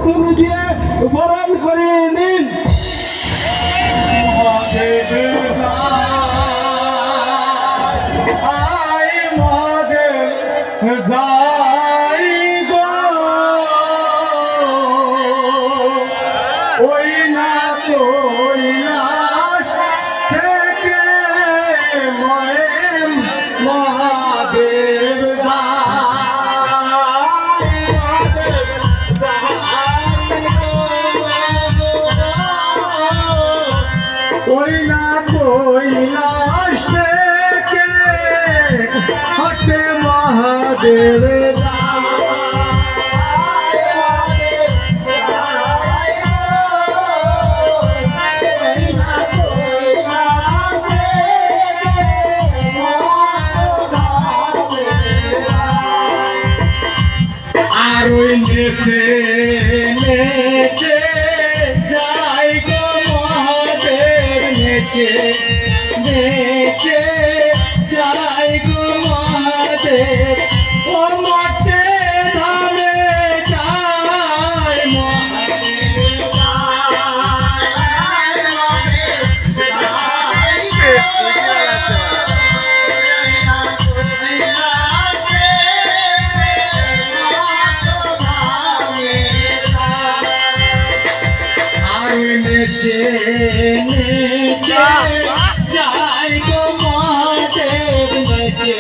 তুমি দিয়ে বরণ করে নিন। মহাদেব আই মহাদেব যাই গো ওই না ওই না থেকে মহাদেব কৈলাস থেকে হচ্ছে মহাদেব আর ওই নেচে নেচে যাই গো মহাদেব নেচে নেচে যাই গো মহাদেব ও মাঠে ধামে যাই মহাদেব নেচে নেচে যাই গো মহাদেব নেচে